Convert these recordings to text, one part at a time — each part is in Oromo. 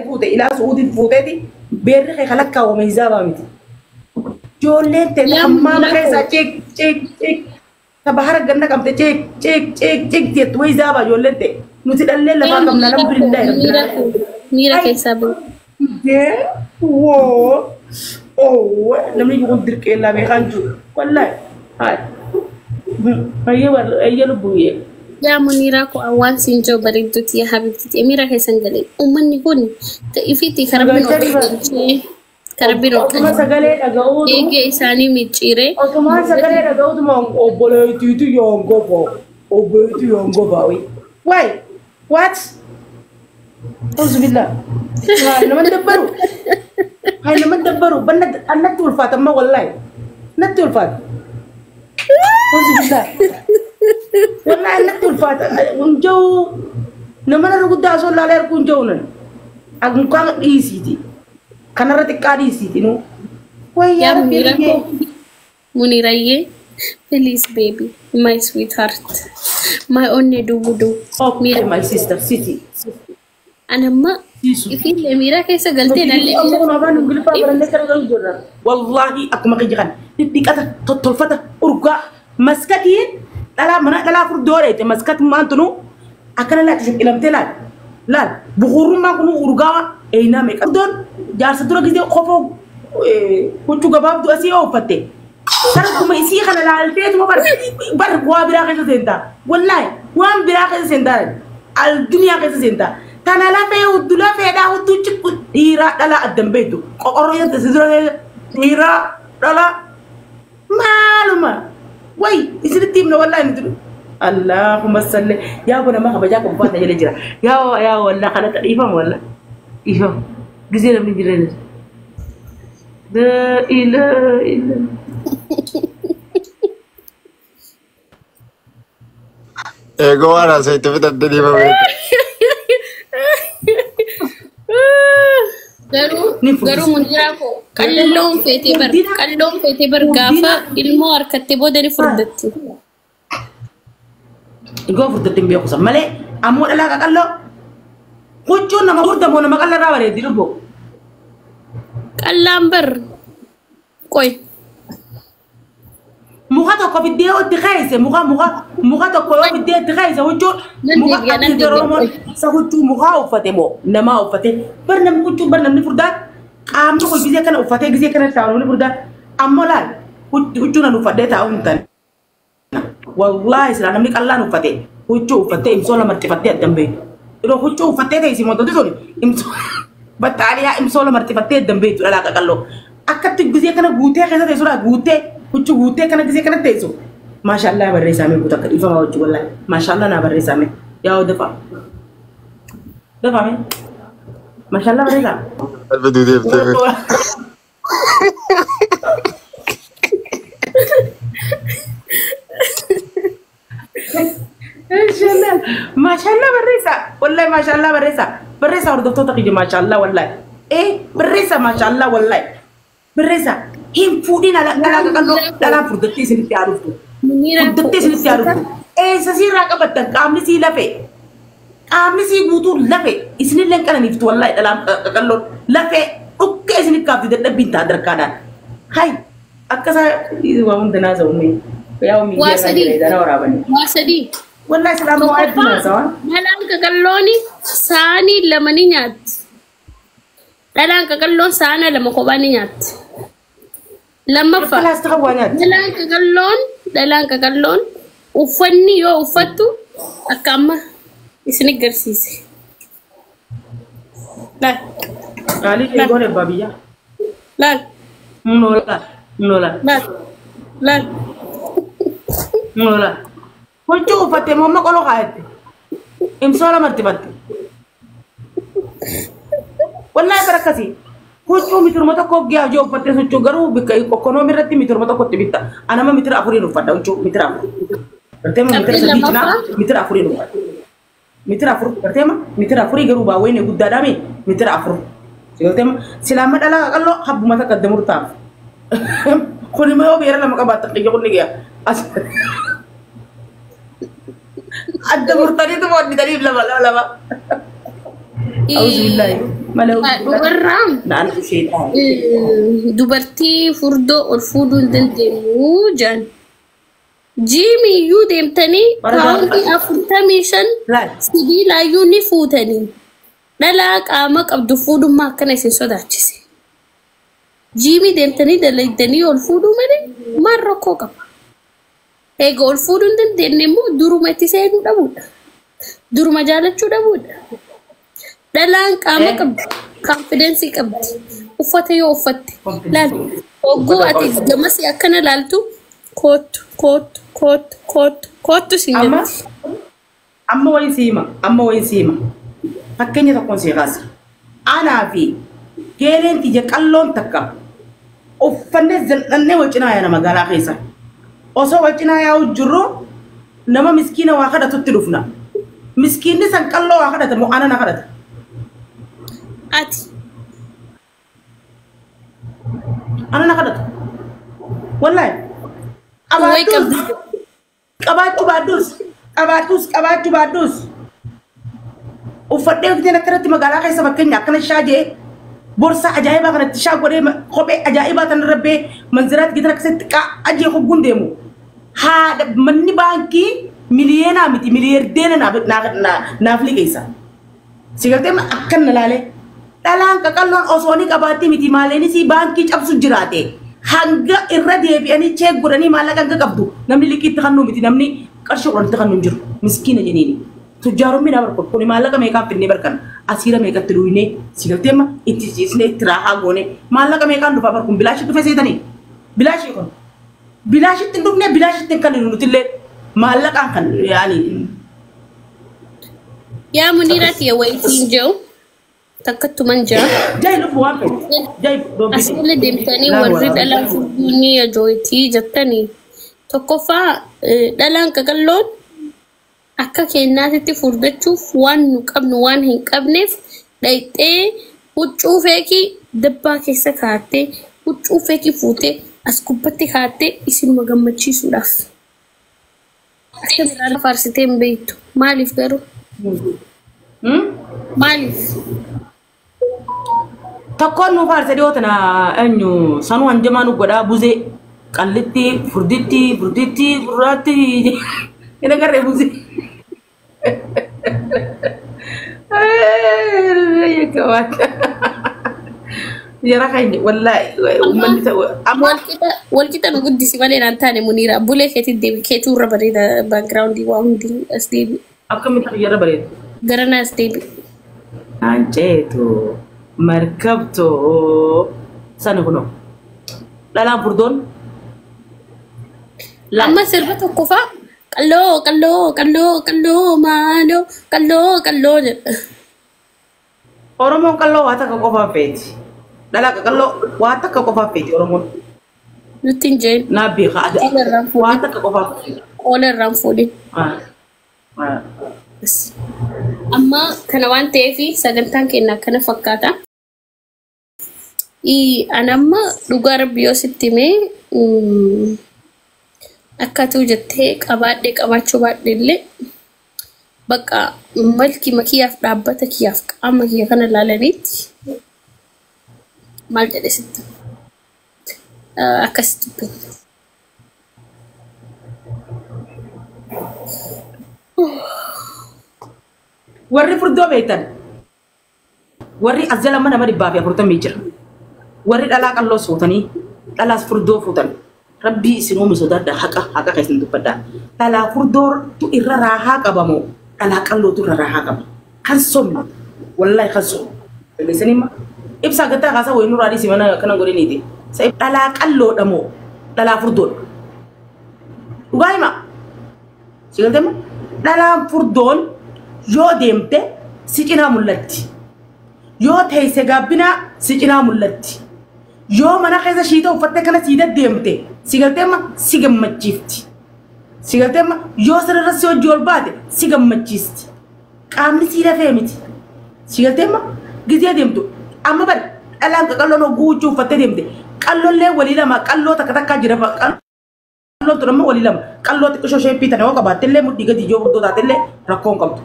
فوت إلى سعودي فوتتي بيرخي خلك وميزابا متي جولين تحمام خيسا تشيك تشيك تشيك تبهر جنة كم تشيك تشيك تشيك تشيك تيتوي زابا جولين تي نوتي الليل لما كم نلعب بالله ميرا كيسا بو واو أوه لما يقول درك إلا بيخانجو والله هاي هيا لبويه يا منيرة كو أول سنجو بريدوتي يا حبيبتي أميرة كيسان قلي أمني كوني تأيفتي كربينو كربينو أوتوما سجلة أجاود إيجي إساني ميتشيري أوتوما سجلة أجاود ما أبولي تيتو يونغو أبولي يونغو باوي واي وات أعوذ بالله هاي لما ندبروا بند أنا تولفات أما والله نتولفات أعوذ بالله والله أنا تولفات ونجو نمنا نقول ده أصلا لا يركون جونا أكون كان إيسيتي كان راتك كان إيسيتي نو يا منيرة please baby my sweetheart my only do okay my sister city أنا ما في الأميرة كيسا قلتي للي والله أكو ما قيجان تديك أتا تطلفتا أرقا مسكتين لا فرد دوريت مسكت ما أنتنو أكنا لا تشوف إلى متلال لا بخور ما كنو أرقا أينا ميك دون جار سترا كذي خوفو كنتو جباب دو أسيه أو فتة سرق كم إسيه خلا لا الفيت ما بر وابرا كذا زندا والله وام برا كذا زندا الدنيا كذا زندا كان لا في ودلا في دا ودو تشكو ديرا دلا ادم بيتو قريه تسدرا ديرا دلا معلومه وي يصير تيمنا والله ندرو اللهم صل يا ابونا ما خبجاك بفات يا جرا يا والله خلت يفهم والله يفهم جزيره من جرينا لا اله الا Guarda, sei te vedo di garuu mundiraa ko qalloon feetee bar gaafa ilmoo harkattee booda ni furdatti. Goo furdatti hin beeku san malee ammoo dhalaa qaqalloo huccuun nama furdamoo nama qallarraa bareeddi dhubbo. Qallaan bar qoy. Muka tokko fiddee itti keeyse muka tokko yoo fiddee itti keeyse huccuun muka akka Oromoon isa huccuu mukaa uffate moo namaa uffate bar namni huccuu bar namni furdaan qaamni tokko gisee kana uffatee gisee kana taa'u namni furdaan ammoo laal huccuu nan uffadhee taa'u hin taane wallaahi silaa namni qallaan uffate huccuu uffattee imsoo lama martifattee addan beektu yeroo huccuu uffattee teessi moototi sun imsoo battaaliyaa imsoo lama martifattee addan beektu dhalaa qaqalloo akkatti gisee kana guutee keessa teessudha guutee huccuu guutee kana gisee kana teessu maashaallah barreessamee guutuu akka dhiifamaa huccuu wallaahi maashaallah naa barreessamee yaa dafa me maashaallah barreessaa Vedo di maashaallah barreessaa wallaahi maashaallah barreessaa hordoftoota kiyya maashaallah wallaahi barreessaa maashaallah wallaahi barreessaa hin fuudhin alaa qaqalloo dhalaa furdattee isinitti haaduftu furdattee isinitti haaduftu eessa siirraa qabattan qaamni sii lafee qaamni sii guutuu lafee isinillee qananiiftu wallaahi dhalaan qaqalloon lafee dhukkee isinit kaafti dadhabbiin ta'a darkaadhaan hay akkasaa waa hunda naasa'ume yaa miidiyaa kan jedhanii waraabanii waa sadii والله سلام عليكم يا سوان dhalaan qaqallooni saanii lama ni nyaatti dhalaan qaqalloon saana lama kophaa ni nyaatti lammaffaa dhalaan qaqalloon uffanni yoo uffattu akka amma isin agarsiise laal eegoole baabiyyaa laal nola huccuu uffatte mamma qolo kaayette imsoola martifatte wallahi barakkasi huccuu mitiruma tokko giyaa joo uffatte huccuu garuu bikka ekonomii irratti mitiruma tokkotti bitta anama mitira afuriin uffadha huccuu mitira afur garteema mitira sadii cinaa mitira afuriin uffadha mitira afur garteema mitira afurii garuu baawween guddaadhaami mitira afur garteema silaama dhalaa qaqalloo habbuma takka addamur taaf kunima yoo beera lama qabaatta qiyya kunni giyaa addamur taniitu mooddi taniif lama أعوذ بالله Malau. Dubarraan Naan sheetaan. dubartii furdoo ol fuudhuu hin dandeenyu jaan. Jiimiyyuu deemtanii paawundii 45 Laal. sibiilaayyuu ni fuutanii. Dhalaa qaama qabdu fuudhummaa akkana isin sodaachise. Jiimii deemtanii dalagdanii ol fuudhuu malee maal rakkoo qaba? Egaa ol fuudhuu hin dandeenye immoo duruma itti seenuu dhabuudha. Duruma jaalachuu dhabuudha. Dhalaan qaama qabdi. Confidence qabdi. Uffata yoo uffatte. Laal. Ogguu ati gamasii akkana laaltu kootu siin jetti. Amma wayi siima. Fakkeenya tokkoon si kaasa. Anaa fi geereen tiyya qalloon takka uffannee zal'annee wal cinaa yaana magaalaa keessa. Osoo wal cinaa yaa'u jirru nama miskiina waa kadhatutti dhufna. Miskiinni san qalloo waa kadhata moo ana na kadhata? Ati. Ana na kadhata. Wallahi. Qabaachuu baadduus. Uffadhee fiteen akkanatti magaalaa keessa fakkeenya akkana shaajee borsaa ajaa'ibaa kanatti shaa godhee kophee ajaa'ibaa tan rabbee manziraatti gitan akkasitti ajee hogguun deemu. Haadha manni baankii miliyeenaa miti miliyeerdeena naaf liqeessa. Sigaltee akkana laalee dhalaan qaqalloon osoo ni qabaatti miti maaleenis baankii cabsu jiraate hanga irra deebi'anii cheek godhanii maallaqa hanga qabdu namni liqiitti kannuu miti namni qarshii qoranitti kannuu hin jiru miskiina jeniini. Tujjaarummi nama barbaadu kuni maallaqa meeqaan finnee barkan asiira meeqatti duwinee sigalteema itti ciisnee itti raahaa goone maallaqa meeqaan dhufaa barkuun bilaashitti dhufee seetanii bilaashii kun bilaashitti hin dhufnee bilaashitti hin kan nutillee maallaqaan kan yaani. Yaa Muniiraati wayitiin jiru takkattu manjaa. Jai lufu waan fedhe jai dhoobbii. Asirra deemtanii warri dhalaan furduunii ajooyitii jettanii tokkoffaa dhalaan qaqalloon akka kennaatitti furdachuuf waan nu qabnu waan hin qabneef dhayxee huccuu feekii dabbaa keessa kaa'attee huccuu feekii fuutee as gubbatti kaa'attee isinuma gammachiisuudhaaf. Akka biraan faarsitee hin beektu. Maaliif garuu? Maaliif? Tokkoon nu faarsa dhiyoota na eenyu sanuu hanjamaa nu godhaa buzee qallitti furditti furraatti ina garee buzee. Yara kayni wallahi ummanni ta'u walqixa nu guddisi malee naan taane Muniira bulee keetiin deebi keetuu irra bareeda baakgiraawundii waa hundi as deebi. akkamitti yara bareeda. Garanaa as deebi. Anceetu markabtoo sana kuno dhalaan furdoon. Amma sirba tokko faa qalloo maaloo qalloo jedha. Oromoon qalloo waa takka qofaa feeti. Dhalaa qalloo waa takka qofaa feeti Oromoon. Nutti hin jeen. Naa beeka aadaa waa takka qofaa feeti. Oola irraan fuudhin. Amma kana waan ta'eef sagantaan keenya akkana fakkaata. Anamma dhugaa rabbi yoo sitti himee akkatu jettee qabaadhee qabaachuu baadheellee bakka malki makiyyaaf dhaabbata kiyyaaf qaama kiyya kana ilaalaniitti maal jedhe sitti akkasitti warri furdoo beektan warri azala mana madi baafi afurtamii jira warri dhalaa qalloo sootanii dhalaas furdoo fuutan rabbii isin uumu sodaadha haqa keessan dubbadha dhalaa furdoo tu irra raahaa qabamoo dhalaa qalloo tu irra raahaa qaba kan somnu wallahi kan somnu dhageessanimma ibsaa gattaa kaasaa wayii nuraadhii si mana kana godhiniiti sa dhalaa qalloo dhamoo dhalaa furdoo dhugaa hima si galteema dhalaa furdoon yoo deemte si cinaa mul'atti yoo teesse gaabbinaa si cinaa mul'atti yoo mana keessa shiita uffattee kana siida deemte si galteema si gammachiifti si galteema yoo sirra si hojii ol baate si gammachiisti qaamni si lafee miti si galteema gizee deemtu amma bari dhalaan qalloo guuchuu uffattee deemte qallollee walii lama qalloo takka takkaa jira qalloo turama walii lama qalloo xiqqoo sheeppii tana yoo qabaattellee mudhii gadi ijoo furdoo taatellee rakkoon qabdu.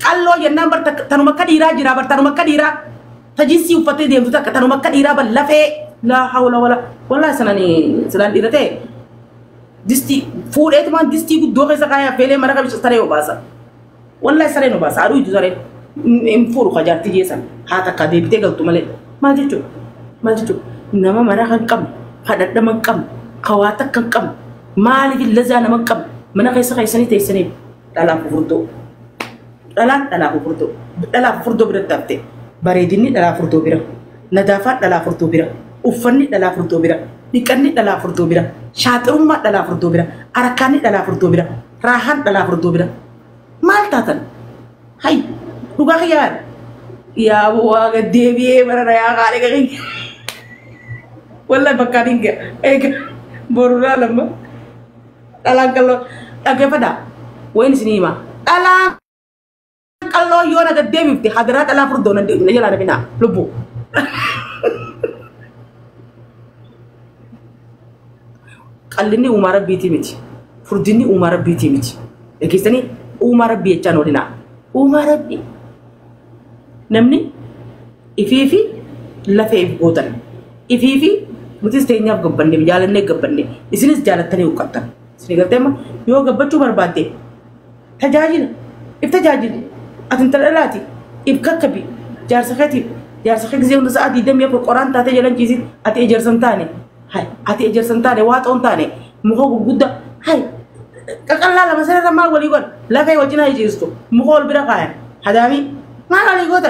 Qalloo jennaan tanuma akka dhiiraa jira tanuma akka dhiiraa تجسي وفتي ديم تك تنو مكة إيرابا لفه لا حول ولا والله سناني سنان إيرته دستي فور إتمان دستي قد دوغي سكايا فيلي مرة كبيش سريع وباسا والله سريع وباسا أروي جزارين إمفور خجار تجيسان هاتا كده بتيجي تملي ما جتو نما مرة كم هذا دم كم خواتك كم مالك اللزان من كم من كيسني تيسني لا فردو لا فردو بردتابتي bareedinni dhalaa furtuu bira nadaafaa dhalaa furtuu bira uffanni dhalaa furtuu bira dhiqanni dhalaa furtuu bira shaaxirummaa dhalaa furtuu bira arakaanni dhalaa furtuu bira raahaan dhalaa furtuu bira maal taatan hay dhugaa khiyyaan yaa waaqa deebi'ee barara yaa qaale qaqii wallahi bakkaan hinga eega boruraa lamma dhalaan kalloo dhaggeeffadhaa wayin isinii himaa dhalaan kalau yo na gade mifti hadarat ala furdo na jala na bina lubu kallini umara biti miti furdini umara biti miti ekistani umara bi chano dina umara bi namni ififi lafe gotan ififi mutis tenya gabbanne jalanne gabbanne isinis jalatane ukatta sinigatema yo gabbachu barbade tajajina iftajajina أنت الألاتي إبكتبي جار سخيتي جار سخيك زي ونص أدي دم يبقى قرآن تاتي جلان جيزيد أتي إجر سنتاني هاي أتي إجر سنتاني وات أون تاني مخوب جودة هاي كلا لا مثلا ما أقول يقول لا في وجهنا يجيزتو مخول برقايا هذا مي ما قال يقول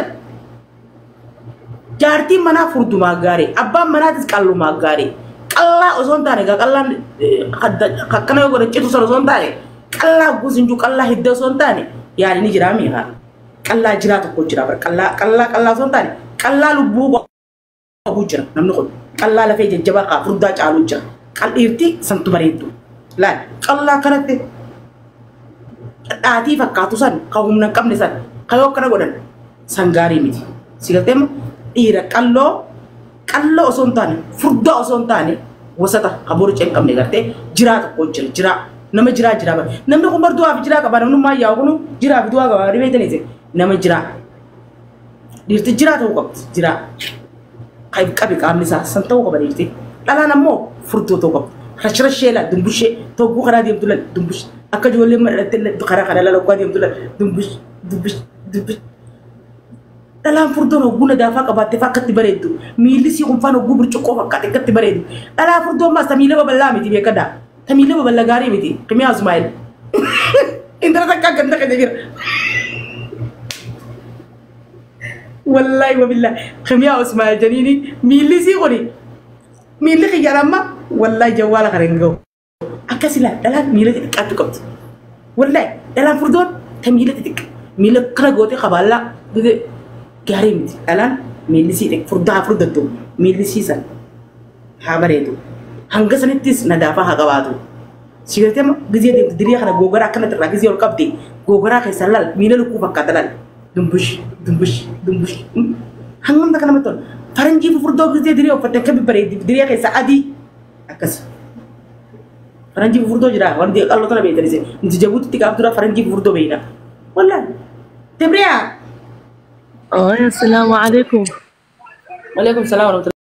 جارتي منا فردو ما غاري أبا منا تسكالو ما غاري كلا أصون تاني كلا كنا يقول تشتو سر أصون تاني كلا بوزنجو كلا هيدا أصون تاني يعني نجرامي ها كلا جرات كوجرا بر كلا سونتاني كلا لبوغو بوجرا نمنقول كلا لا في جبا فردا جالو جرا كل إرتي سنتو بريدو لا كلا كرت آتي فكاتو سن كوم نكم نسن كيو كنا غدن سانغاري ميتي سيغتم إيرا كلو سونتاني فردا سونتاني وسطا خبر چن كم نغرتي جرات كوجرا جرا nama jira ba namni kun bardu af jira ka ba namni ma yaa kunu jira bi duwa ga ribe tane se nama jira dirti jira to ko jira kay kabi ka amisa santa ko ba dirti dala namo furto to ko khashra shela dumbushe to bu khara dim tulal dumbush aka jole ma tel khara khara la ko dim tulal dumbush dala furto no guna da fa ka ba te fa katti baredu mi lisi kun fa no gubur choko fa katti baredu dala furto ma samile ba balla mi tibe kada تميله ببلغاري بدي كمية أزمايل إنت رتكا كنت كجير والله وبالله كمية أزمايل جنيني ميلي سيقولي ميلي خيارما والله جوالا خرينغو أكاسيلا دلان ميلي تكاتكوت والله دلان فردون تميلي تك ميلي كرغوتي خبالا دي غاري مدي دلان ميلي سيتك فردا فردتو ميلي سيسان هابريدو hangga sanitis nadafa hagawatu sigate ma gizi de diriya kana gogara kana tra gizi ol kapti gogara kay salal milal ku fakatalan dumbush hangam da kana maton faranji furdo gizi diriya fatte kabi bare diriya kay saadi akas faranji furdo jira wandi Allah tala be tarise nti jabuti tika abdura faranji furdo beina wala tebriya السلام عليكم. وعليكم السلام ورحمة الله